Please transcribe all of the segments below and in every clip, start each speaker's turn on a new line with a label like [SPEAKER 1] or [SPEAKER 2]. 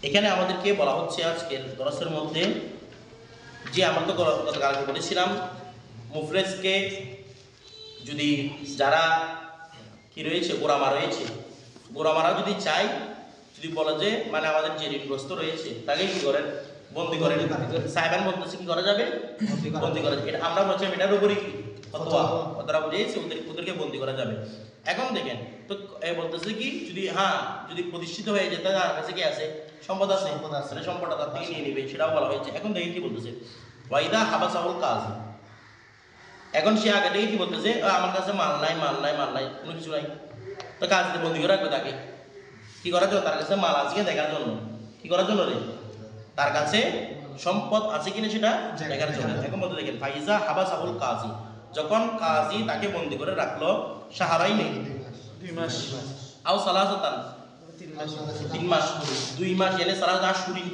[SPEAKER 1] এখানে আমাদেরকে বলা হচ্ছে আজকের দরসের মধ্যে যে আমরা তো গতকালকে বলেছিলাম মুফলেসকে যদি যারা কি রয়েছে গোরামা রয়েছে, গোরামারা যদি চাই, যদি বলে যে মানে আমাদের যে ঋণগ্রস্ত রয়েছে তাকে কি করেন, বন্দি করেন। সাহেবান বলতেছে কি করা যাবে, বন্দি করা যাবে। এটা আমরা বলছিলাম এটার উপরই কি ওরা বুঝিয়েছে ওদেরকে বন্দি করা যাবে। এখন দেখেন তো বলতেছে কি যদি প্রতিষ্ঠিত হয়ে যেতে তার কাছে কি আছে, সম্পদ আছে, সম্পদটা তার থেকে নিয়ে নিবে, সেটাও বলা হয়েছে। এখন দেখেন কি বলতেছে, ওয়াইদা হাবাসাহুল কাজী। এখন সে আগে থেকে কি বলতেছে, আমার কাছে মাল নাই কোনো কিছু নাই, তো কাজীতে বন্দি করে রাখবে তাকে কি করার জন্য, তার কাছে মাল আছে কিনা দেখার জন্য, কি করার জন্য রে, তার কাছে সম্পদ আছে কিনা সেটা দেখার জন্য। এখন বলতে দেখেন ফাইজা হাবাসাহুল কাজী, যখন কাজী তাকে বন্দি করে রাখলো সাহারাই নেই
[SPEAKER 2] 2 মাস
[SPEAKER 1] আও সালাসাতান 3 মাস 2 মাস এনে সালাসা আশুরিন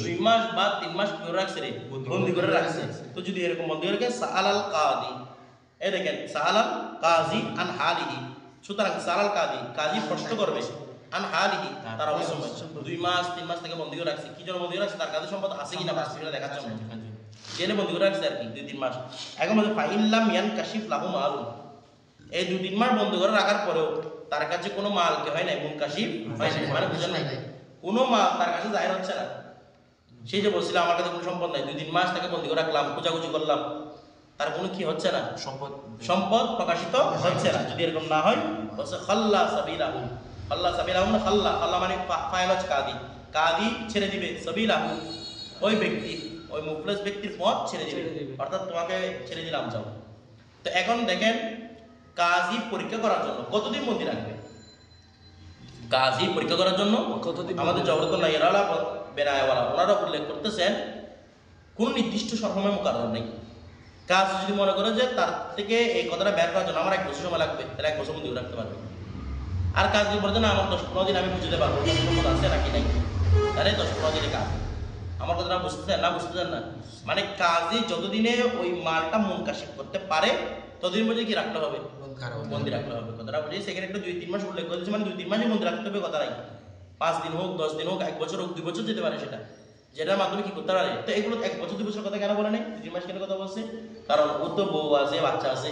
[SPEAKER 1] 2 মাস বা 3 মাস কি করে রাখছে রে, বন্দি করে রাখছে। তো যদি এরকম বন্দি করে রাখে সাআলাল কাদি, এই দেখেন সাআলাল কাজী আন হালিহি, সুতরাং সাআলাল কাজী প্রশ্ন করবে আন হালিহি, তার অবস্থা 2 মাস 3 মাস থেকে বন্দি করে রাখছে, কি জন্য বন্দি করে রাখছে, তার কাছে সম্পদ আছে কিনা সেটা দেখার জন্য জেলে বন্দি করে রাখছে আর কি 2-3 মাস। এখন বলতে ফাইল্লাম ইয়ানকাশিফ লাহু মালুন, এই 2-3 মাস বন্ধ করে রাখার পরেও তার কাছে কোনো মাল কে হয় নাই, মুনকাশিফ হয় নাই, মানে বুঝেন নাই, কোনো মাল তার কাছে জাহির হচ্ছে না। সেই যে বলছিলাম আমার কাছে কোনো সম্পদ নাই, 2-3 মাস তাকে বন্দি করে রাখলাম, খোঁজাখুঁজি করলাম, তার কোনো কি হচ্ছে না, সম্পদ প্রকাশিত হচ্ছে না। যদি এরকম না হয় বলছে খাল্লা সাবিলাহু, না খাল্লা মানে ফাইল হচ্ছে কাদি ছেড়ে দিবে, সাবিলাহু ওই ব্যক্তি, ওই মুফলিস ব্যক্তির পথ ছেড়ে দিবে, অর্থাৎ তোমাকে ছেড়ে দিলাম যাও। তো এখন দেখেন কাজী পরীক্ষা করার জন্য কতদিন বন্দি রাখবে, কাজী পরীক্ষা করার জন্য কতদিন, আমাদের জবরদস্ত নাইরালা বেনায়ওয়ালা ওনারা উল্লেখ করতেছেন কোন নির্দিষ্ট সময় মুকাররর নেই। কাজ যদি মনে করে যে তার থেকে এই কথাটা বের করার জন্য আমার 1 বছর সময় লাগবে, তাহলে 1 বছর বন্দি রাখতে পারবে। আর কাজ যদি বলে না আমার 10-15 দিন আমি বুঝতে পারবো সম্পদ আছে নাকি নাই, তাহলে 10-15 দিনে কাজ। আমার কথাটা বুঝতেছেন না, মানে কাজী যতদিনে ওই মালটা মুনকাশিফ করতে পারে ততদিন পর্যন্ত কি রাখতে হবে, বন্দি রাখতে হবে। কথাটা বুঝি সেখানে একটা 2-3 মাস উল্লেখ করেছে, মানে 2-3 মাসে বন্দি রাখতে হবে কথা নাই, 5 দিন হোক 10 দিন হোক 1 বছর হোক 2 বছর যেতে পারে, সেটা যেটার মাধ্যমে কি করতে পারে। তো এগুলো 1 বছর 2 বছর কথা কেন বলে নাই, 2-3 মাস কেন কথা বলছে, কারণ ওর তো বউ আছে, বাচ্চা আছে,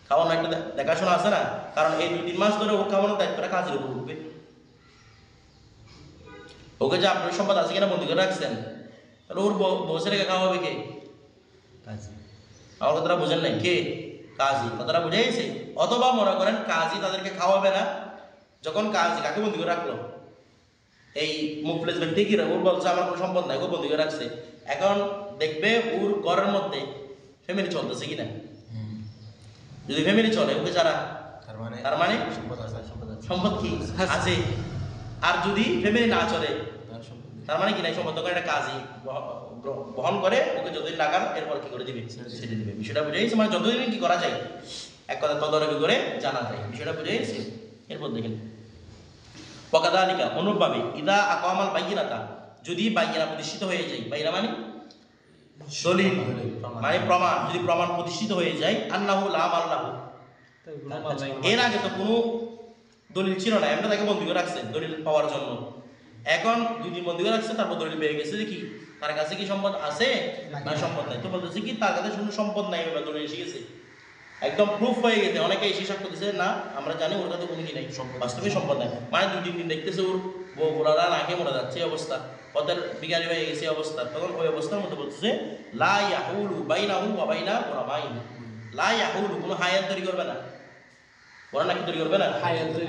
[SPEAKER 1] খাওয়ানো একটা দেখাশোনা আছে না, কারণ এই 2-3 মাস ধরে ও খাওয়ানোর দায়িত্বটা কাজের উপর উঠবে। ওকে যে আপনার সম্পদ আছে কিনা বন্দি করে রাখছেন, তাহলে ওর বসে রেখে খাওয়াবে কে, কাজী। আমার কথাটা বোঝেন নাই, কে, কাজী। কথাটা বুঝে গেছে। অথবা মনে করেন কাজী তাদেরকে খাওয়াবে না, যখন কাজী কাকে বন্দি করে রাখলো, এই মুফলিস ব্যক্তি কি ওর বলছে আমার কোনো সম্পদ নাই, ও বন্দি করে রাখছে। এখন দেখবে ওর ঘরের মধ্যে ফ্যামিলি চলতেছে কিনা, যদি ফ্যামিলি চলে ওকে যারা, তার মানে সম্পদ কি আছে। আর যদি ফ্যামিলি না চলে তার মানে কি নাই, সম্পদ করে একটা কাজী বহন করে ওকে যতদিন লাগান এরপর কি করে দিবে, ছেড়ে দিবে। বিষয়টা বুঝে গেছে, মানে যতদিন কি করা যায় এক কথা তদারকি করে জানা যায়, বিষয়টা বুঝে গেছে। এরপর দেখেন ওয়াকাযালিকা, অনুরূপভাবে ইদা আকামাল বাইয়িনাতা, যদি বাইয়িনা প্রতিষ্ঠিত হয়ে যায়, বাইয়িনা মানে দলিল মানে প্রমাণ, যদি প্রমাণ প্রতিষ্ঠিত হয়ে যায় আন্নাহু লা মাল লাহু, এর আগে তো কোনো দলিল ছিল না, আমরা তাকে বন্দি করে রাখছেন দলিল পাওয়ার জন্য। এখন 2 দিন বন্দি করে রাখছে, তারপর দলিল পেয়ে গেছে যে কি তার কাছে কি সম্পদ আছে না সম্পদ নাই। তো বলতেছে কি তার কাছে কোনো সম্পদ নাই, এবার দলিল এসে গেছে, একদম প্রুফ হয়ে গেছে। অনেকে এসে সাক্ষ্য দিচ্ছে না আমরা জানি ওর কাছে কোনো কি নাই, বাস্তবে সম্পদ নাই, মানে 2-3 দিন দেখতেছে ওর বউরা নাকে মরে যাচ্ছে অবস্থা, পথের বিকারি হয়ে গেছে অবস্থা। তখন ওই অবস্থার মধ্যে বলতেছে লা ইয়াহুলু বাইনাহু ওয়া বাইনা গুরামাইহি, লা ইয়াহুলু, কোনো হায়াত তৈরি করবে না, ওরা নাকি তৈরি করবে না,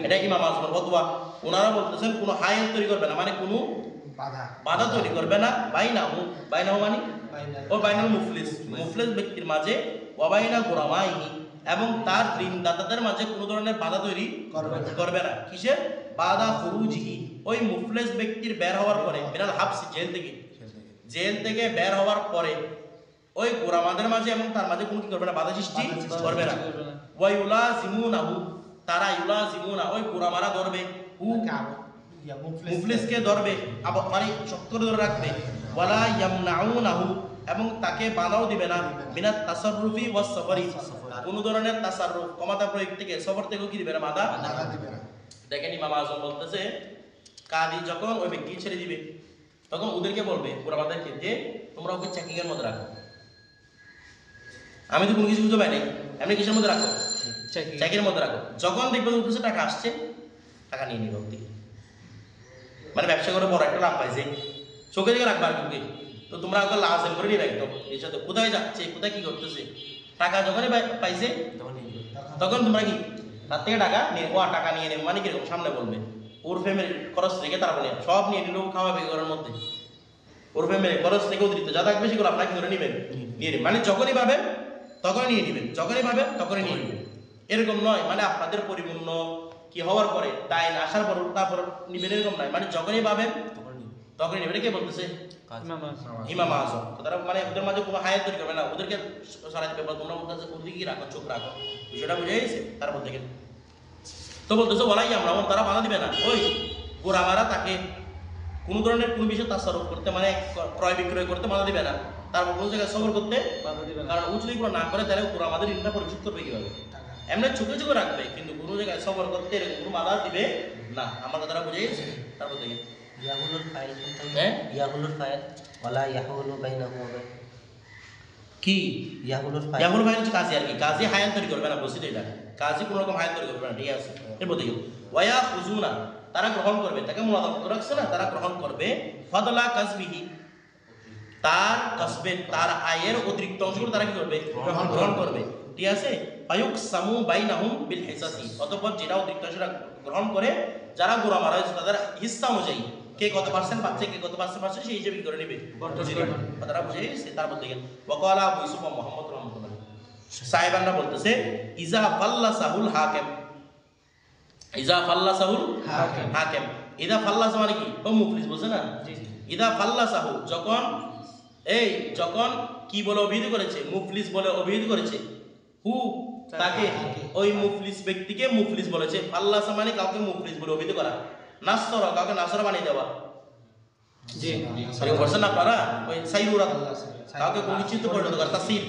[SPEAKER 1] এটা ইমাম আজমের ফতোয়া। ওনারা বলতেছেন কোনো হায়াত তৈরি করবে না, মানে কোনো বাধা তৈরি করবে না, বাইনাহু মানে ও বাইনাল মুফলিস ব্যক্তির মাঝে, ওয়া বাইনা গুরামাইহি, এবং তার ঋণদাতাদের মাঝে কোনো ধরনের বাধা তৈরি করবে না। কিসের বাধা, খুরুজিহি, ওই মুফলিস ব্যক্তির বের হওয়ার পরে, মিনাল হাবস, জেল থেকে বের হওয়ার পরে ওই গোরামাদের মাঝে এবং তার মাঝে কোনো কি করবে না, বাধা সৃষ্টি করবে না। ওয়া ইউলাজিমুনাহু, তারা ইউলাজিমুনা, ওই গোরামারা ধরবে মুফলিসকে ধরবে, মানে শক্ত করে ধরে রাখবে। ওয়ালা ইয়ামনাউনাহু, এবং তাকে বাধাও দিবে না, মিনাত তাসাররুফি ওয়াস সফরি, কোন ধরনের তাসাররুফ ক্ষমতা প্রয়োগ থেকে, সফর থেকে কি দিবে না, বাধা দিবে না। দেখেন ইমাম আজম বলতেছে কাজী যখন ওই ব্যক্তি ছেড়ে দিবে তখন ওদেরকে বলবে গোলামাদেরকে যে তোমরা ওকে চেকিং এর মধ্যে রাখো। আমি তো কোনো কিছু বুঝতে পারি নাই, এমনি কিসের মধ্যে রাখো? চেকের মধ্যে রাখো। যখন দেখবে ওর কাছে টাকা আসছে টাকা নিয়ে নিবে ওর থেকে। মানে ব্যবসা করে বড় একটা লাভ পাইছে, চোখে দিকে রাখবা আর কি। তো তোমরা ওকে লাজেল করে নিবে একদম এর সাথে, কোথায় যাচ্ছে কোথায় কি করতেছে। টাকা যখনই পাইছে তখন তোমরা কি তার থেকে টাকা নিয়ে টাকা নিয়ে নেবে। মানে কিরকম সামনে বলবে ওর ফ্যামিলির খরচ থেকে তারপরে সব নিয়ে নিলেও খাওয়াবে ঘরের মধ্যে। ওর ফ্যামিলির খরচ থেকে অতিরিক্ত যা থাকবে সেগুলো আপনাকে ধরে নেবেন, নিয়ে নেবেন। মানে যখনই পাবেন তখনই নিয়ে নেবেন, যখনই পাবেন তখনই নিয়ে নেবেন। এরকম নয় মানে আপনাদের পরিপূর্ণ কি হওয়ার পরে তাই আসার পর তারপর নিবেন, এরকম নয়। মানে যখনই পাবেন তখনই নেবেন। কে বলতেছে? ইমাম আযম। তারা মানে ওদের মাঝে কোনো হায়াত তৈরি করবে না, ওদেরকে সারাতে ব্যাপার তোমরা ওদের কি রাখো, চোখ রাখো, বিষয়টা বুঝে গেছে তারপর থেকে। তো বলতেছে বলাই আমরা তারা বাধা দিবে না। ওই গোরামারা তাকে কোনো ধরনের কোনো বিষয় তাসারুফ করতে মানে ক্রয় বিক্রয় করতে বাধা দিবে না, তারপর কোনো জায়গায় সবর করতে বাধা দিবে না। কারণ ও যদি কোনো না করে তাহলে ওরা আমাদের ঋণটা পরিশোধ করবে কিভাবে? এমনি চোখে চোখে রাখবে কিন্তু কোনো জায়গায় সবর করতে এরকম কোনো বাধা দিবে না। আমার কথাটা বুঝে গেছে তারপর থেকে
[SPEAKER 2] ইয়াহুলুল ফাইল ইয়াহুলুল ফাইল ওয়ালা ইয়াহুলু বাইনাহু ওয়া বাইন
[SPEAKER 1] কি
[SPEAKER 2] ইয়াহুলুল
[SPEAKER 1] ফাইল হচ্ছে কাজী আর কি। কাজী হায়াত তৈরি করবে না, বলছি তো এটা। কাজী কোনো রকম হায়াত তৈরি করবে না, ঠিক আছে। এরপর দেখি ওয়া খুজুনা, তারা গ্রহণ করবে, তাকে মুনাদাফা রাখছে না, তারা গ্রহণ করবে ফাদলা কাসবিহি, তার কাসবে তার আয়ের অতিরিক্ত অংশগুলো তারা কি করবে? গ্রহণ করবে, ঠিক আছে। ফায়ুকসামু বাইনাহুম বিল হিসাসি, অতঃপর যেটা অতিরিক্ত অংশটা গ্রহণ করে যারা গোরা মারা হয়েছে তাদের হিস্সা অনুযায়ী কে কত পার্সেন্ট পাচ্ছে কে কত পার্সেন্ট পাচ্ছে সেই হিসেবে করে নেবে। কথাটা বুঝে গেছে তারপর দেখেন ওয়াকালা আবু ইউসুফ মুহাম্মদ রাহমাতুল্লাহ সাহেবানরা বলতেছে ইজা ফাল্লাসাহুল হাকিম, ইজা ফাল্লাসাহুল হাকিম। ইদা ফাল্লাসা মানে কি? ও মুফলিস বুঝছে না? ইদা ফাল্লাসাহু যখন যখন কি বলে অভিহিত করেছে? মুফলিস বলে অভিহিত করেছে। হু তাকে, ওই মুফলিস ব্যক্তিকে মুফলিস বলেছে। ফাল্লাসা মানে কাউকে মুফলিস বলে অভিহিত করা। নাসরা কাউকে নাসরা বানিয়ে দেওয়া। জি সরি বলছেন আপনারা ওই সাইরুরাত কাউকে কোনো কিছু পরিণত করা, তাসির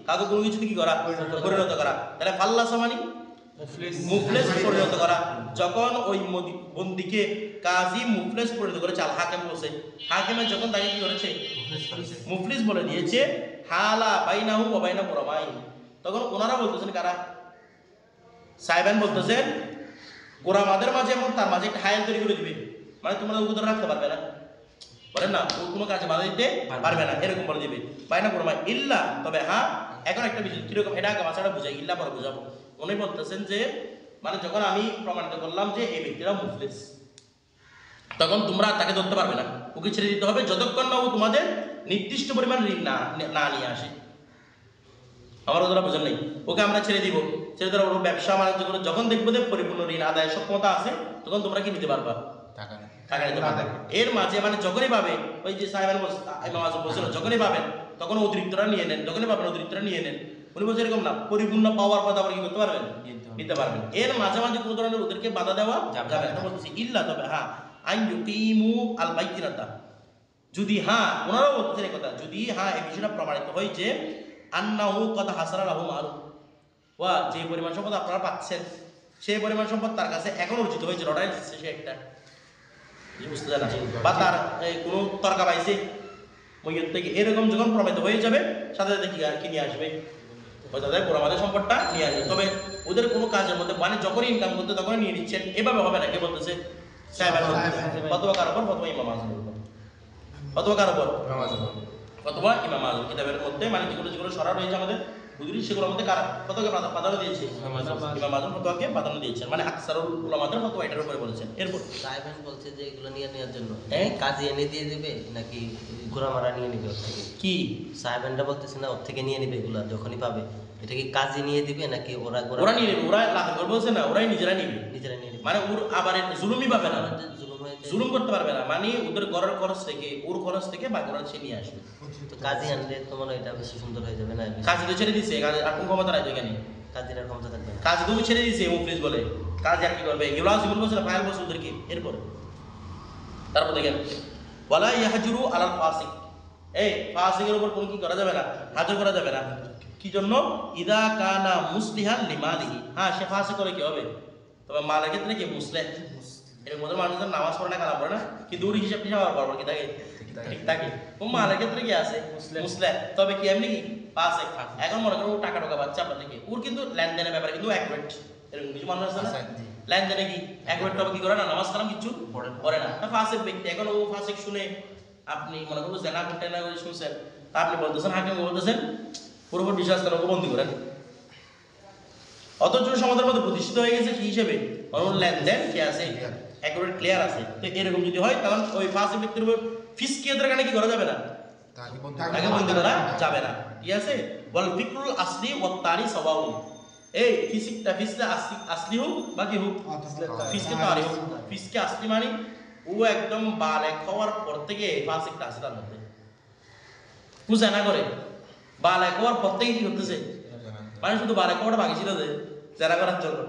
[SPEAKER 1] কাউকে কোনো কিছু কি করা? পরিণত করা। তাহলে ফাল্লাসা মানে মুফলিস পরিণত করা। যখন ওই বন্দীকে কাজী মুফলিস পরিণত করেছে, আল হাকিম বলছে, হাকিমে যখন তাকে কি করেছে? মুফলিস বলে দিয়েছে। হালা বাইনাহু ওয়া বাইনা গুরামাই, তখন ওনারা বলতেছেন কারা? সাহেবান বলতেছেন গোরামাদের মাঝে এবং তার মাঝে একটা হায়াল তৈরি করে দিবে। মানে তোমরা ওকে ধরে রাখতে পারবে না, বলেন না, ও কোনো কাজে বাধা দিতে পারবে না, এরকম বলে দিবে। বাইনা গুরামাই ইল্লা, তবে হ্যাঁ এখন একটা বিষয় কিরকম এটা আগে মাসাটা বুঝাই, ইল্লা পরে বুঝাবো। উনি বলতেছেন যে মানে যখন আমি প্রমাণিত করলাম যে এই ব্যক্তিরা মুফলিস, তখন তোমরা তাকে ধরতে পারবে না, ওকে ছেড়ে দিতে হবে যতক্ষণ না ও তোমাদের নির্দিষ্ট পরিমাণ ঋণ না নিয়ে আসে। আমার ওরা বোঝেন নাই? ওকে আমরা ছেড়ে দিব, ছেড়ে দেওয়ার ওর ব্যবসা বাণিজ্য করে যখন দেখবো যে পরিপূর্ণ ঋণ আদায়ের সক্ষমতা আছে তখন তোমরা কি নিতে পারবা? টাকা নিতে পারবে। এর মাঝে মানে যখনই পাবে, ওই যে সাহেবের বলছিল যখনই পাবেন তখন অতিরিক্তরা নিয়ে নেন, যখনই পাবেন অতিরিক্তরা নিয়ে নেন। উনি বলছে এরকম না, পরিপূর্ণ পাওয়ার পর আবার কি করতে পারবেন? নিতে পারবেন। এর মাঝে মাঝে কোনো ধরনের ওদেরকে বাধা দেওয়া যাবে না। বলতেছি ইল্লা, তবে হ্যাঁ আইন ইউকিমু আল বাইতিনাতা, যদি হ্যাঁ ওনারাও বলতেছেন এই কথা, যদি হ্যাঁ এই বিষয়টা প্রমাণিত হয় যে আন্নাহু কদ হাসারা লাহু মাল ওয়া, যে পরিমাণ সম্পদ আপনারা পাচ্ছেন সেই পরিমাণ সম্পদ তার কাছে এখন অর্জিত হয়েছে, লটারি দিচ্ছে সে একটা, বুঝতে জানা, বা তার কোনো তর্কা পাইছে মইয়ত থেকে, এরকম যখন প্রমাণিত হয়ে যাবে সাথে সাথে কি নিয়ে আসবে? ওই তাদের গোরামাদের সম্পদটা নিয়ে আসবে। তবে ওদের কোনো কাজের মধ্যে মানে যখনই ইনকাম করতে তখনই নিয়ে নিচ্ছেন, এভাবে হবে না। কে বলতেছে? ফতোয়া কার উপর? ফতোয়া ইমাম আযমের উপর। ফতোয়া কার উপর? ফতোয়া ইমাম আযম। কিতাবের মধ্যে মানে যেগুলো সরা রয়েছে আমাদের বুঝলি সেগুলোর মধ্যে কার ফতোয়াকে প্রাধান্য দিয়েছে? ইমাম আযম ফতোয়াকে প্রাধান্য দিয়েছেন, মানে আকসারুল উলামাদের ফতোয়া এটার উপরে বলেছেন। এরপর
[SPEAKER 2] সাহেবান বলছে যে এগুলো নিয়ে নেওয়ার জন্য কাজী এনে দিয়ে দেবে নাকি গোরামারা নিয়ে নেবে ওর থেকে?
[SPEAKER 1] কি
[SPEAKER 2] সাহেবানরা বলতেছে না ওর থেকে নিয়ে নেবে এগুলো যখনই পাবে, এটা কি কাজী নিয়ে দিবে নাকি ওরা
[SPEAKER 1] নিয়ে নেবে? ওরা লাভ করে বলছে না, ওরাই নিজেরা নিয়ে নেবে। মানে ওর আবার জুলুমই পাবে না, জুলুম করতে পারবে না। মানে ওদের ঘরের খরচ থেকে ওর খরচ থেকে বাকি খরচ সে নিয়ে আসবে।
[SPEAKER 2] তো কাজী আনলে তোমার এটা বেশি সুন্দর হয়ে যাবে না?
[SPEAKER 1] কাজী তো ছেড়ে দিছে, আর কোন ক্ষমতা নাই এখানে?
[SPEAKER 2] কাজীর আর ক্ষমতা থাকবে না,
[SPEAKER 1] কাজী তুমি ছেড়ে দিছে মুফলিস বলে। কাজী আর কি করবে? এগুলো জীবন বলছে না, ফাইল বলছে ওদেরকে। এরপরে তারপর দেখেন ওয়ালা ইয়াহজুরু আলাল ফাসিক, এই ফাসিকের উপর কোনো কি করা যাবে না, হাজির করা যাবে না। কি জন্য? ইদা কানা মুসলিহান লিমালিহি, হ্যাঁ সে ফাসিক করে কি হবে? তবে মালের ক্ষেত্রে কি মুসলিহ এর মধ্যে মানুষজন নামাজ পড়ে না কালাম পড়ে না কিন্তু ওর হিসাব টিসাব পারবো কি থাকে ঠিক থাকে ও মালের ক্ষেত্রে কি আছে মুসলিম তবে কি এমনি কি পাশে এখন মনে করো ও টাকা টাকা পাচ্ছে আপনার থেকে ওর কিন্তু লেনদেনের ব্যাপারে কিন্তু অ্যাকুরেট এরকম কিছু মানুষ আছে না লেনদেনে কি অ্যাকুরেট তবে কি করে না নামাজ কালাম কিছু পড়ে না তা ফাসিক ব্যক্তি এখন ও ফাসিক শুনে আপনি মনে করো জেনা করতে না করে শুনছেন তা আপনি বলতেছেন হাকিম বলতেছেন পুরোপুর বিশ্বাস করেন ওকে বন্দি করেন অথচ সমাজের মধ্যে প্রতিষ্ঠিত হয়ে গেছে কি হিসেবে ওর লেনদেন কি আছে অ্যাকুরেট ক্লিয়ার আছে তো এরকম যদি হয় তখন ওই ফাসিক ব্যক্তির উপর ফিসকিয়তের কারণে কি করা যাবে না তাকে বন্দি করা যাবে না ঠিক আছে বল ফিকরুল আসলি ওয়া তারি সওয়াউ এই ফিসটা আসলি হোক বা কি হোক ফিসকে তারি হোক ফিসকে আসলি মানে ও একদম বালেক হওয়ার পর থেকে ফাসিকটা আছে তার মধ্যে বুঝা না করে বালেক হওয়ার পর থেকে কি করতেছে মানে শুধু বালেক হওয়াটা বাকি ছিল যে যারা করার জন্য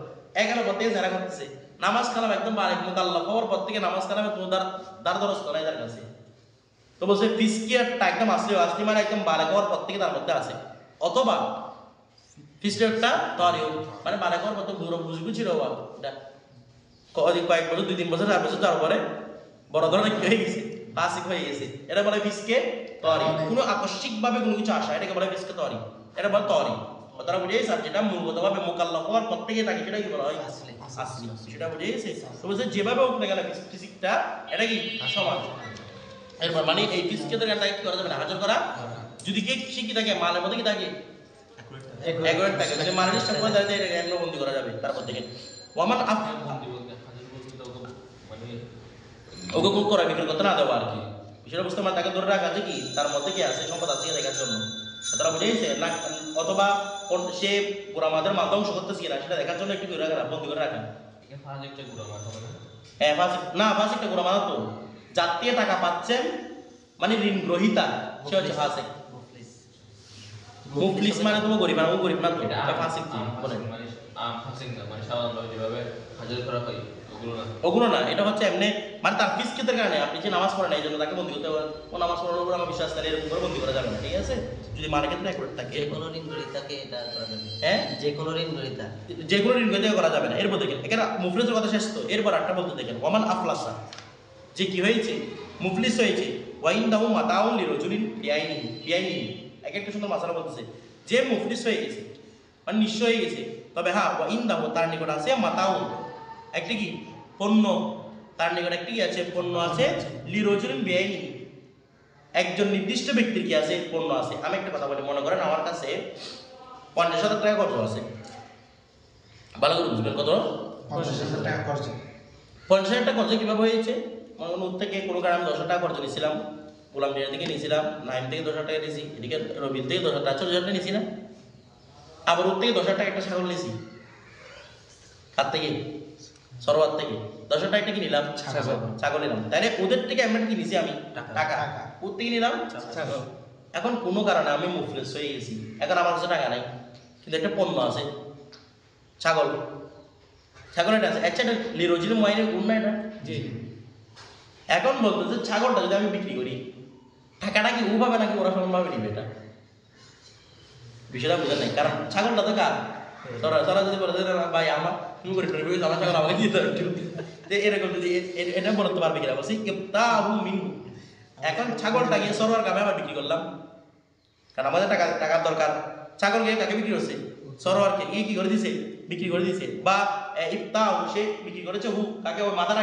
[SPEAKER 1] এখানে পর থেকে যারা করতেছে নামাজ কালাম একদম বালেক মুকাল্লাফ হওয়ার পর থেকে নামাজ কালামে কোনো দার দরজ করাই তার কাছে তো বলছে ফিসকিয়ারটা একদম আসলি মানে একদম বালেক হওয়ার পর থেকে তার মধ্যে আছে অথবা ফিসকিয়ারটা তারিও মানে বালেক হওয়ার পর তো দূর বুঝবু ছিল এটা কয়েক বছর 2-3 বছর 4 বছর তারপরে বড় ধরনের কি হয়ে গেছে ফাসিক হয়ে গেছে এটা বলে ফিসকে তারি কোনো আকস্মিক ভাবে কোনো কিছু আসা এটাকে বলে ফিসকে তারি এটা বলে তারি তারা বুঝে গেছে যেটা মূলগতভাবে মুকাল্লাফ হওয়ার পর থেকে তাকে সেটা কি বলা হয় আসলি সেটা বুঝে গেছে তো বলছে যেভাবে হোক না গেলে ফিজিকটা এটা কি সমান এরপর মানে এই ফিজিকের গানটাকে কি করা যাবে না হাজার করা যদি কে শিখি থাকে মালের মধ্যে কি থাকে একুরেট থাকে মানে মালের হিসাব করে তাহলে এটা এমন বন্দি করা যাবে তারপর থেকে ওমান বন্দি বলতে হাজার বলতে মানে ওকে কোন করা বিক্রি করতে না দেওয়া আর কি বিষয়টা বুঝতে মানে তাকে ধরে রাখা আছে কি তার মধ্যে কি আছে সম্পদ আছে দেখার জন্য তারা বুঝে গেছে না অথবা সে গোরামাদের মাথা অংশ করতেছে কিনা সেটা দেখার জন্য একটু করে রাখা বন্দি করে রাখেন হ্যাঁ ফাসিকটা গোরামাদা তো যার থেকে টাকা পাচ্ছেন মানে ঋণ গ্রহিতা সে হচ্ছে ফাসিক মুফলিস মানে তুমি গরিব না ও গরিব না তো এটা ফাসিক কি বলেন ফাসিক না মানে সাধারণভাবে যেভাবে হাজার করা হয় ওগুলো না এটা হচ্ছে এমনি মানে তার ফিসকিতের কারণে আপনি যে নামাজ পড়েন এই জন্য তাকে বন্দি করতে পারেন ও নামাজ পড়ার উপর আমার বিশ্বাস করে এরকম করে বন্দি করা যাবে না ঠিক আছে যদি মানের ক্ষেত্রে অ্যাকুরেট থাকে
[SPEAKER 2] যে কোনো ঋণ গ্রহীতাকে এটা করা যাবে
[SPEAKER 1] হ্যাঁ
[SPEAKER 2] যে কোনো ঋণ গ্রহীতা
[SPEAKER 1] করা যাবে না এরপর দেখেন এখানে মুফলিসের কথা শেষ তো এরপর একটা বলতে দেখেন ওমান আফলাসা যে কি হয়েছে মুফলিস হয়েছে ওয়াইন দাহু মাতাউন লিরাজুলিন বিআইনি এক একটা সুন্দর মাসালা বলতেছে যে মুফলিস হয়ে গেছে মানে নিঃস্ব হয়ে গেছে তবে হ্যাঁ ওয়াইন দাহু তার নিকট আছে মাতাউন একটি কি পণ্য তার নিকট একটি কি আছে পণ্য আছে লিরাজুলিন বিআইনি একজন নির্দিষ্ট ব্যক্তির কি আছে পণ্য আছে আমি একটা কথা বলি মনে করেন আমার কাছে 50,000 টাকা কর্জ আছে ভালো করে বুঝবেন কত
[SPEAKER 3] 50,000 টাকা কর্জ
[SPEAKER 1] 50,000 টাকা কর্জ কিভাবে হয়েছে মনে করেন ওর থেকে কোনো কারণে আমি 10,000 টাকা কর্জ নিয়েছিলাম গোলাম ডিয়ার থেকে নিয়েছিলাম নাইম থেকে 10,000 টাকা নিয়েছি এদিকে রবিল থেকে 10,000 টাকা 40,000 টাকা নিয়েছি না আবার ওর থেকে 10,000 টাকা একটা ছাগল নিয়েছি কার থেকে সরোয়ার থেকে 10,000 টাকা কি নিলাম ছাগল নিলাম তাহলে ওদের থেকে এমন কি নিয়েছি আমি টাকা ওর থেকে নিলাম ছাগল এখন কোনো কারণে আমি মুফলিস হয়ে গেছি এখন আমার কাছে টাকা নাই কিন্তু একটা পণ্য আছে ছাগলটা আছে একটা লিরোজিল মাইনের গুণ না এটা জি এখন বলতেছে ছাগলটা যদি আমি বিক্রি করি টাকাটা কি ও পাবে নাকি ওরা সমানভাবে নিবে এটা বিষয়টা বোঝা নাই কারণ ছাগলটা তো কার তারা যদি বলে ভাই আমার তুমি করে আমার ছাগল আমাকে দিতে হবে এরকম যদি এটা বলতে পারবে কিনা বলছি এখন ছাগলটা গিয়ে সরোয়ার গ্রামে আবার বিক্রি করলাম কারণ আমাদের টাকার দরকার ছাগল গিয়ে কাকে বিক্রি করছে সরোয়ারকে কি করে দিছে বিক্রি করে দিছে বা ইফতাহ সে বিক্রি করেছে হু কাকে ওই মাথার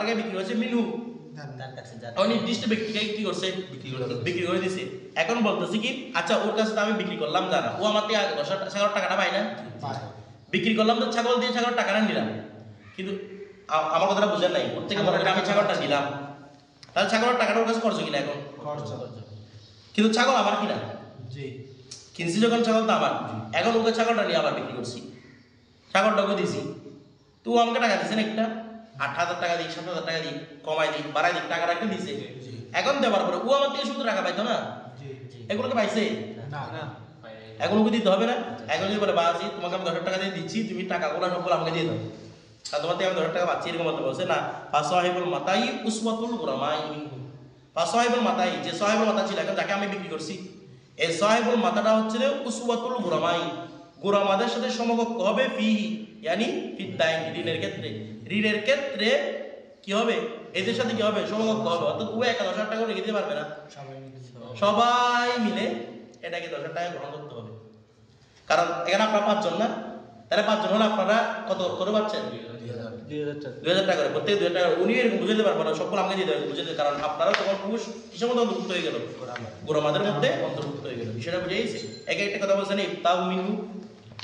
[SPEAKER 1] আগে বিক্রি করেছে মিনহু তার কাছে নির্দিষ্ট ব্যক্তিকে কি করছে বিক্রি করে দিছে এখন বলতেছি কি আচ্ছা ওর কাছে তো আমি বিক্রি করলাম জানা ও আমার থেকে 10,000 টাকাটা পাই না বিক্রি করলাম তো ছাগল দিয়ে ছাগল টাকাটা নিলাম কিন্তু আমার কথাটা বুঝেন নাই ওর থেকে মনে করি আমি ছাগলটা নিলাম তাহলে ছাগলের টাকাটা ওর কাছে খরচ কিনা এখন কিন্তু ছাগল আমার কিনা কিনছি যখন ছাগল তো আমার এখন ওকে ছাগলটা নিয়ে আবার বিক্রি করছি ছাগলটাকে দিছি তো আমাকে টাকা দিছে না একটা 8,000 টাকা দিই 7,000 টাকা দিই কমাই দিই বাড়াই দিই টাকা রাখতে দিছে এখন দেওয়ার পরে ও আমার থেকে শুধু টাকা পাইতো না এগুলোকে পাইছে এখন ওকে দিতে হবে না এখন যদি বলে বাসি তোমাকে আমি 10,000 টাকা দিয়ে দিচ্ছি তুমি টাকাগুলো সবগুলো আমাকে দিয়ে দাও আর তোমার থেকে আমি 10,000 টাকা পাচ্ছি এরকম মতো বলছে না ফাসাহিবুল মাতাই উসওয়াতুল গুরামাই ফাসাহিবুল মাতাই যে সাহেবুল মাতা ছিল এখন যাকে আমি বিক্রি করছি এই সাহেবুল মাতাটা হচ্ছে উসওয়াতুল গুরামাই গোরামাদের সাথে সমকক্ষ হবে ফিহি ইয়ানি ফিদ্দাইন ঋণের ক্ষেত্রে কি হবে? এদের সাথে কি হবে? সমকক্ষ হবে, অর্থাৎ ও একা 10,000 টাকা রেখে দিতে পারবে না,
[SPEAKER 3] সবাই মিলে
[SPEAKER 1] সবাই মিলে এটাকে 10,000 টাকা গ্রহণ করতে হবে। কারণ এখানে আপনারা 5 জন না, তাহলে 5 জন হলে আপনারা কত করে পাচ্ছেন? 2,000 টাকা করে, প্রত্যেক 2,000 টাকা। উনি এরকম বুঝাতে পারবো না, সকল আমাকে দিয়ে দেবে বুঝাতে, কারণ আপনারা তখন পুরুষ কিসের মধ্যে অন্তর্ভুক্ত হয়ে গেল? গোরামাদের মধ্যে অন্তর্ভুক্ত হয়ে গেল। বিষয়টা বুঝে গেছে? এক একটা কথা বলছেন, ইফতাউ মিনহু,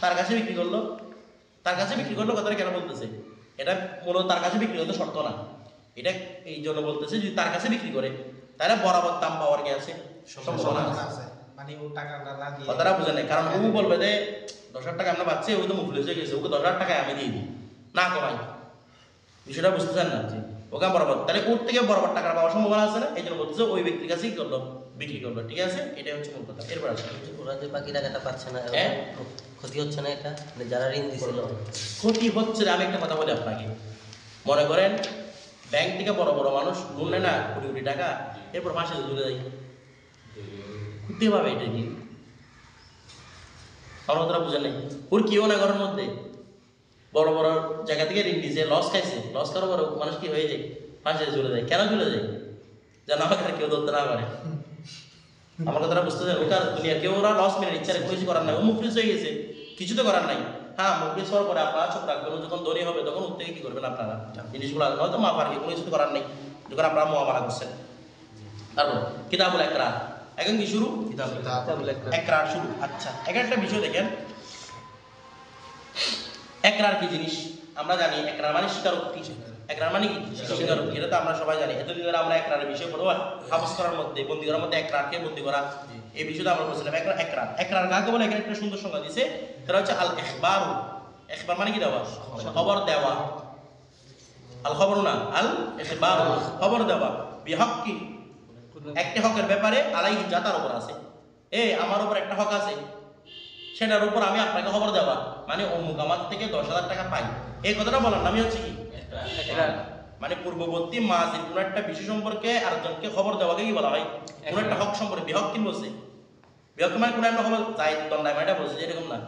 [SPEAKER 1] তার কাছে বিক্রি করলো, তার কাছে বিক্রি করলো, কথাটা কেন বলতেছে? এটা মূলত তার কাছে বিক্রি করতে শর্ত না, এটা এই জন্য বলতেছে যদি তার কাছে বিক্রি করে তাহলে বরাবর দাম পাওয়ার কি আছে? সম্ভাবনা আছে।
[SPEAKER 3] আছে, মানে ও টাকাটা না দিয়ে
[SPEAKER 1] কথাটা বুঝে নেই, কারণ ও বলবে যে 10,000 টাকা আমরা পাচ্ছি, ও তো মুফলিস হয়ে গেছে, ওকে 10,000 টাকায় আমি দিয়ে দিই না কমাই। বিষয়টা বুঝতেছেন না? ওকে বরাবর, তাহলে ওর থেকে বরাবর টাকা পাওয়ার সম্ভাবনা আছে না, এই জন্য বলতেছে ওই ব্যক্তির কাছেই করলো, বিক্রি করলো। ঠিক আছে, এটাই হচ্ছে মূল কথা। এরপর আসলে
[SPEAKER 2] ওরা যে বাকি টাকাটা পাচ্ছে না,
[SPEAKER 1] হ্যাঁ?
[SPEAKER 2] ক্ষতি হচ্ছে না এটা? মানে যারা ঋণ দিছিল
[SPEAKER 1] ক্ষতি হচ্ছে না। আমি একটা কথা বলি আপনাকে, মনে করেন ব্যাংক থেকে বড় বড় মানুষ লোন নেয় না কোটি কোটি টাকা, এরপর মাসে চলে যায়, ক্ষতি হবে এটা কি? আমার কথাটা বুঝেন নাই? ওর কেউ না ঘরের মধ্যে বড় বড় জায়গা থেকে ঋণ দিয়েছে, লস খাইছে, লস করার পরে মানুষ কি হয়ে যায়? মাসে চলে যায়। কেন চলে যায়? যেন আমাকে আর কেউ ধরতে না পারে। আমার কথাটা বুঝতেছেন? ওটার দুনিয়া কেউ ওরা লস মেনে নিচ্ছে, কোনো কিছু করার নাই, ও মুফলিস হয়ে গেছে, কিছু তো করার নাই। হ্যাঁ, মুফলিস হওয়ার পরে আপনারা চোখ রাখবেন, ও যখন ধনী হবে তখন ওর থেকে কি করবেন আপনারা? জিনিসগুলো হয়তো মাফ আর কি, কোনো কিছু তো করার নেই যখন আপনারা মুআমালা করছেন। তারপর কিতাবুল ইকরার, এখন কি শুরু? ইকরার শুরু। আচ্ছা, এখানে একটা বিষয় দেখেন, ইকরার কি জিনিস? আমরা জানি ইকরার মানে স্বীকারোক্তি। ইকরার মানে কি? স্বীকারোক্তি। এটা তো আমরা সবাই জানি। এতদিন ধরে আমরা ইকরারের বিষয় পড়ব, হাবস করার মধ্যে, বন্দী করার মধ্যে ইকরারকে বন্দী করা, এই বিষয়টা আমরা বলছিলাম। ইকরার, ইকরার কাকে বলে? এখানে একটা সুন্দর সংজ্ঞা দিয়েছে, সেটা হচ্ছে আল ইখবারু। ইখবার মানে কি? দেওয়া, খবর দেওয়া। আল খবরু না, আল ইখবারু, খবর দেওয়া। বিহক্কি, একটা হকের ব্যাপারে, আলাইহি, যা তার উপর আছে। আমার উপর একটা হক আছে, সেটার উপর আমি আপনাকে খবর দেওয়া, মানে অমুক আমার থেকে 10,000 টাকা পাই, এই কথাটা বলার নামই হচ্ছে কি? মানে পূর্ববর্তী মাঝির কোন একটা বিষয় সম্পর্কে আরেকজনকে খবর দেওয়াকে কি বলা হয়? কোন একটা হক সম্পর্কে। বিহক্কি বলছে, বিহক্কি মানে কোন একটা খবর যাই দণ্ডায় এটা বলছে, এরকম না,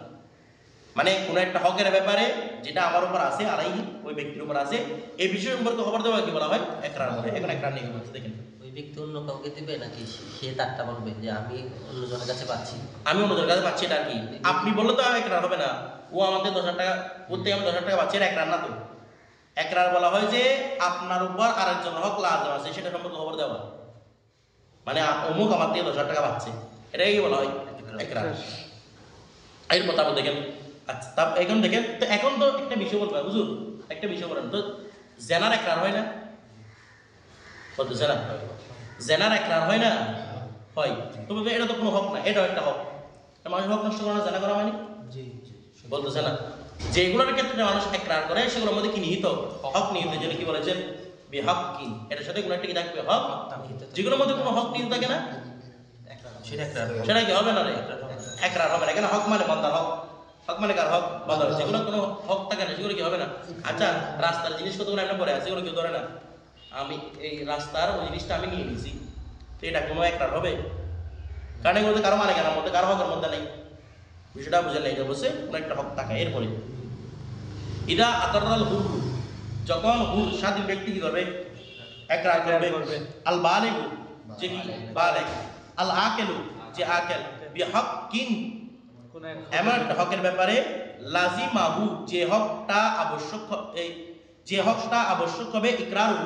[SPEAKER 1] মানে কোন একটা হকের ব্যাপারে যেটা আমার উপর আছে, আলাইহি, ওই ব্যক্তির উপর আছে, এই বিষয় সম্পর্কে খবর দেওয়া কি বলা হয়? ইকরার বলে। এখন ইকরার নিয়ে বলছে, দেখেন
[SPEAKER 2] ওই ব্যক্তি অন্য কাউকে দিবে নাকি সে তারটা বলবে যে আমি অন্যজনের কাছে পাচ্ছি?
[SPEAKER 1] আমি অন্যদের কাছে পাচ্ছি, এটা আর কি? আপনি বললে তো ইকরার হবে না। ও আমাদের 10,000 টাকা, ওর থেকে আমি 10,000 টাকা পাচ্ছি, এটা ইকরার না তো। ইকরার বলা হয় যে আপনার উপর আরেকজন হক লাজম আছে, সেটা সম্পর্কে খবর দেওয়া, মানে অমুক আমার থেকে 10,000 টাকা পাচ্ছে, এটাই কি বলা হয়? ইকরার। এরপর তারপর দেখেন, আচ্ছা তারপর এখন দেখেন তো, এখন তো একটা বিষয় বলবেন হুজুর, একটা বিষয় বলেন তো, জেনার ইকরার হয় না? বলতেছে না, জেনার ইকরার হয় না? হয়। তবে এটা তো কোনো হক না, এটাও একটা হক। মানুষ হক নষ্ট করা না, জেনা করা মানে?
[SPEAKER 3] জি
[SPEAKER 1] বলতেছে না, যেগুলোর ক্ষেত্রে মানুষ ইকরার করে সেগুলোর মধ্যে কি নিহিত? হক নিহিত। জন্য কি বলেছেন? বিহক্কি, এটার সাথে কোনো একটা কি থাকবে? হক। যেগুলোর মধ্যে কোনো হক নিহিত থাকে না, সেটা কি হবে না রে? ইকরার হবে না। এখানে হক মানে বান্দার হক, হক মানে কার হক? বান্দার। যেগুলো কোনো হক থাকে না সেগুলো কি হবে না? আচ্ছা, রাস্তার জিনিস কতগুলো আমরা পড়ে আছে, সেগুলো কেউ ধরে না, আমি এই রাস্তার ওই জিনিসটা আমি নিয়ে নিয়েছি, তো এটা কোনো ইকরার হবে? কারণ এগুলোতে কারো মালিকানার মধ্যে, কারো হকের মধ্যে নেই। বিষয়টা বুঝেন নাই? এটা বসে কোনো একটা হক থাকে। এরপরে ইদা আকরাল হুর, যখন হুর স্বাধীন ব্যক্তি কি করবে? ইকরার করবে। আল বালিগু, যে কি বালিগ, আল আকিলু, যে আকিল, বিহক্কিন, এমন একটা হকের ব্যাপারে, লাজিমাহু, যে হকটা আবশ্যক, যে হকটা আবশ্যক হবে, ইকরারু,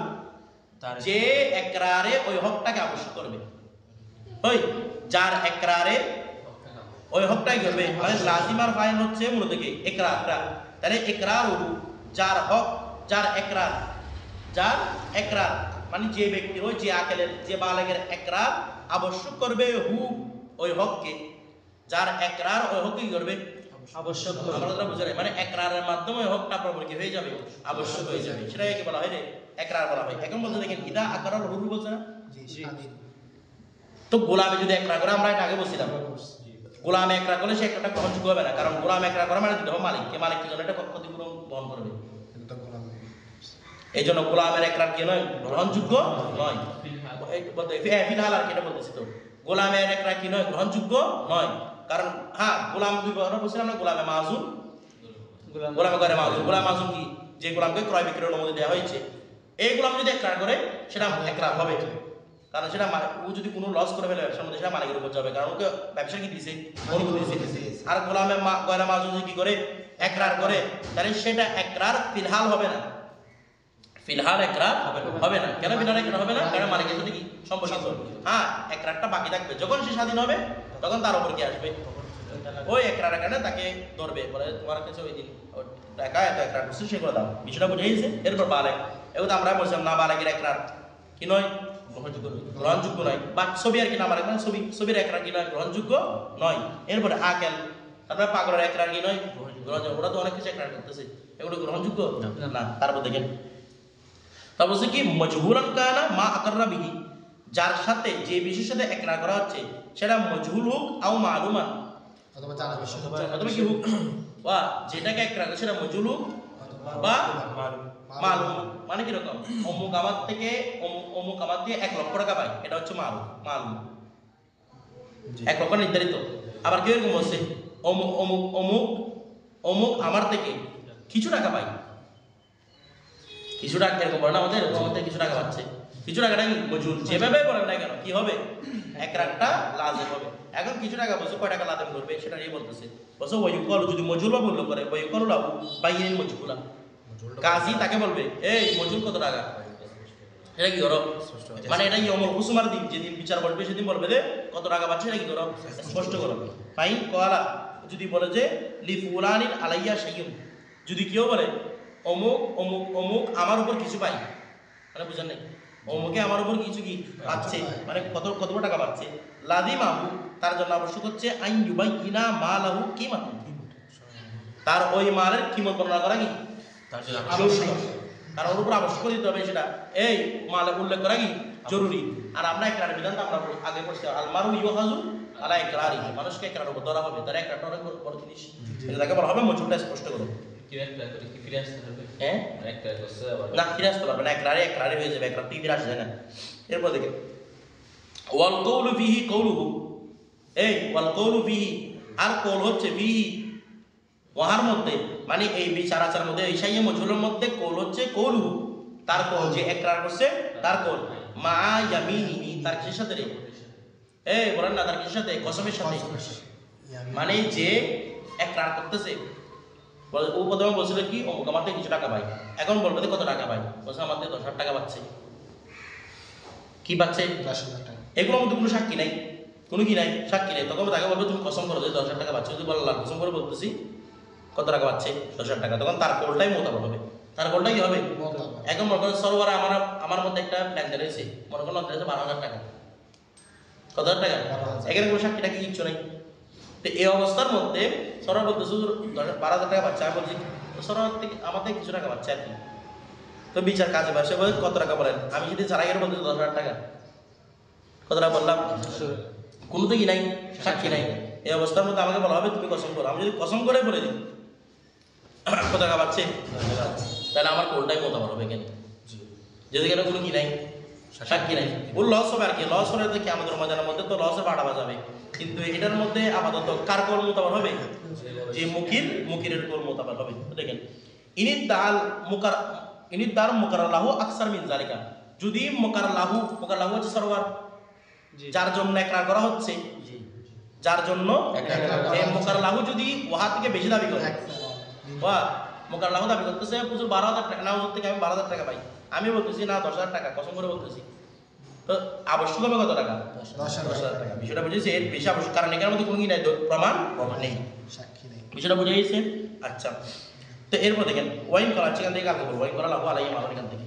[SPEAKER 1] যে ইকরারে ওই হকটাকে আবশ্যক করবে। ওই যার ইকরারে ওই হকটাই করবে, মানে লাজিমার ফাইল হচ্ছে মূলত কি? ইকরারটা। তাহলে ইকরারু, যার হক, যার ইকরার, যার ইকরার মানে যে ব্যক্তির, ওই যে আকিলের, যে বালিগের ইকরার আবশ্যক করবে, হু, ওই হককে, যার ইকরার ওই হককে কি করবে? আবশ্যক করবে। আমরা কথা বুঝে নাই, মানে ইকরারের মাধ্যমে ওই হকটা আপনার কি হয়ে যাবে? আবশ্যক হয়ে যাবে। সেটাই কি বলা হয় রে? ইকরার বলা হয়। এখন বলতে দেখেন, ইদা আকরাল হুর বলছে না?
[SPEAKER 3] জি
[SPEAKER 1] তো গোলামে যদি ইকরার করে, আমরা এটা আগে বলছিলাম, গোলামে ইকরার করলে সে একটা গ্রহণযোগ্য হবে না, কারণ গোলাম ইকরার করা মানে যদি মালিককে, মালিককে জন্য একটা ক্ষতিপূরণ বহন করবে। এই জন্য গোলামের ইকরার কি নয়? গ্রহণযোগ্য নয়। ফিলহাল আর কি এটা বলতেছি, তো গোলামের ইকরার কি নয়? গ্রহণযোগ্য নয়। কারণ হ্যাঁ, গোলাম দুই কথা বলছিলাম না, গোলামে মাযুন, গোলামে করে মাযুন। গোলাম মাযুন কি? যে গোলামকে ক্রয় বিক্রয়ের অনুমতি দেওয়া হয়েছে, এইগুলো আমি যদি একরার করে সেটা একরার হবে, কারণ সেটা ও যদি কোনো লস করে ফেলে ব্যবসার মধ্যে সেটা মালিকের উপর যাবে, কারণ ওকে ব্যবসা কি দিছে, অনুমতি দিছে। আর গোলামে গয়না মাছ যদি কি করে একরার করে, তাহলে সেটা একরার ফিলহাল হবে না, ফিলহাল একরার হবে না। কেন ফিলহাল একরার হবে না? কারণ মালিকের সাথে কি সম্পর্কিত। হ্যাঁ, একরারটা বাকি থাকবে, যখন সে স্বাধীন হবে তখন তার উপর কি আসবে, ওই একরারের কারণে তাকে ধরবে, বলে তোমার কাছে ওই দিন টাকা এত একরার করছে সেগুলো দাও, বিষয়টা বুঝে গেছে। এরপর বালেক, এগুলো আমরা বলছিলাম না বালেকের একরার কি নয়, গ্রহণযোগ্য নয়, বা ছবি আর কি না, মানে ছবির একরার কি নয়, গ্রহণযোগ্য নয়। এরপরে আকেল, তারপরে পাগলের একরার কি নয়, গ্রহণযোগ্য। ওরা তো অনেক কিছু একরার করতেছে, এগুলো গ্রহণযোগ্য না। তারপর দেখেন তা বলছে কি মজহুরান কানা মা আকররা বিহি, যার সাথে যে বিষয়ের সাথে একরার করা হচ্ছে সেটা মজহুল হোক আও মালুমান,
[SPEAKER 3] অথবা জানা বিষয়
[SPEAKER 1] অথবা কি হোক, বা যেটাকে একরার করে সেটা মজহুল হোক বা মালুম। মানে কিরকম, অমুক আমার থেকে অমুক আমার দিয়ে 1 লক্ষ টাকা পাই, এটা হচ্ছে মালুম, মালুম 1 লক্ষ নির্ধারিত। আবার কি এরকম বলছে অমুক অমুক অমুক অমুক আমার থেকে কিছু টাকা পাই, কিছু টাকা এরকম বলে না, আমাদের আমাদের কিছু টাকা পাচ্ছে, কিছু টাকাটা মজুল যেভাবে বলেন না কেন কি হবে, একরারটা লাজেম হবে। এখন কিছু টাকা বলছে, কয় টাকা লাজেম করবে সেটা নিয়ে বলতেছে, বলছে ওয়াইকুল যদি মজুল বা বললো করে ওয়াইকুল লাহু বাইয়িন মজহুলা, কাজী তাকে বলবে এই মজুল কত টাকা, এটা কি ধরো, মানে এটা কি অমর হুসুমার দিন যেদিন বিচার বলবে সেদিন বলবে যে কত টাকা পাচ্ছে, এটা কি ধরো স্পষ্ট করো। ফাইন কলা যদি বলে যে লি ফুলানিন আলাইয়া শাইউন, যদি কেউ বলে অমুক অমুক অমুক আমার উপর কিছু পাই, মানে বুঝেন নাই, অমুকে আমার উপর কিছু কি পাচ্ছে, মানে কত টাকা পাচ্ছে। লাদিমাহু, তার জন্য আবশ্যক হচ্ছে আইন ইউবাইয়িনা মালাহু কিমাতু, তার ওই মালের কিমত বর্ণনা করা কি জরুরি, কারণ ওর উপর আবশ্যক দিতে হবে সেটা, এই মালে উল্লেখ করা কি জরুরি। আর আমরা একরার বিধান আমরা আগে পড়ছি আলমারু ইউহাজু আলা ইকরারি, মানুষকে একরার উপর ধরা হবে, তার একরারটা অনেক বড় জিনিস, এটাকে বলা হবে মজুলটা স্পষ্ট করো। হ্যাঁ না, ফিরে আসতে পারবে না, একরারে হয়ে যাবে, একরার থেকে ফিরে আসা যায় না। এরপর দেখে ওয়াল কওলু ফিহি কওলুহু, এই ওয়াল কওলু ফিহি, আর কওল হচ্ছে ফিহি ওয়াহার মধ্যে, মানে এই বিচার আচারের মধ্যে এই শাইয়ে মজহুলের মধ্যে কওল হচ্ছে কওলুহু, তার কওল যে একরার করছে তার কওল, মা ইয়ামিনিহি, তার কিসের সাথে রে, এই বলেন না, তার কিসের সাথে, কসমের সাথে, মানে যে একরার করতেছে ও প্রথমে বলছিল কি অমুক আমার থেকে কিছু টাকা পাই, এখন বলবে কত টাকা পাই, বলছে আমার থেকে 10,000 টাকা পাচ্ছে, কি পাচ্ছে
[SPEAKER 3] 10,000 টাকা।
[SPEAKER 1] এগুলোর মধ্যে কোনো সাক্ষী নাই, কোনো কি নাই, সাক্ষী নাই, তখন তাকে বলবে তুমি কসম করো যে 10,000 টাকা পাচ্ছে, যদি বলো আল্লাহর কসম করে বলতেছি কত টাকা পাচ্ছে 10,000 টাকা, তখন তার কোলটাই মোতাবেক হবে, তার কোলটা কি হবে। এখন মনে করেন সরোবরে আমার মধ্যে একটা লেনদেন হয়েছে, মনে করেন লেনদেন হয়েছে 12,000 টাকা, কত হাজার টাকা, এখানে কোনো সাক্ষী টাকি কিচ্ছু নাই। তো এই অবস্থার মধ্যে সরোবর বলতেছে 12,000 টাকা পাচ্ছে, আমি বলছি সরোবর থেকে আমার থেকে কিছু টাকা পাচ্ছে আর কি, তো বিচার কাজে পাচ্ছে, বলে কত টাকা বলেন, আমি যদি চালাই গেলে বলতেছি 10,000 টাকা, কত টাকা বললাম, কোনো তো কি নাই, সাক্ষী নাই। এই অবস্থার মধ্যে আমাকে বলা হবে তুমি কসম করো, আমি যদি কসম করে বলে দিই কত টাকা পাচ্ছে, তাহলে আমার কোলটাই মোতাবেক হবে এখানে, যদি এখানে কোনো কি নাই, সাক্ষী নাই, ওর লস হবে আর কি, লস হলে তো কি আমাদের ময়দানের মধ্যে তো লসে বাড়া বাজাবে, কিন্তু এটার মধ্যে আপাতত কার কোল মোতাবেক হবে, যে মুকিরের কোল মোতাবেক হবে। দেখেন ইনিদ দার মুকাররাহু আকসার মিন যালিকা, যদি মুকাররাহু হচ্ছে সরোয়ার, যার জন্য একরার করা হচ্ছে, যার জন্য এই মুকাররাহু যদি ওহা থেকে বেশি দাবি করে, ওয়া মুকাররাহু দাবি করতেছে প্রচুর 12,000 টাকা, না ওর থেকে আমি 12,000 টাকা পাই, আমি বলতেছি না 10,000 টাকা, কসম করে বলতেছি, তো আবশ্যক হবে কত টাকা, 10,000 টাকা। বিষয়টা বুঝেছি, এর বেশি আবশ্যক, কারণ এখানের মধ্যে কোনো কি নাই, প্রমাণ নেই,
[SPEAKER 3] সাক্ষী নেই,
[SPEAKER 1] বিষয়টা বুঝে গেছে। আচ্ছা, তো এরপর দেখেন ওয়াইন করা, সেখান থেকে কালকে বলবো ওয়াইন করা লাগবো আলাই আমার এখান থেকে।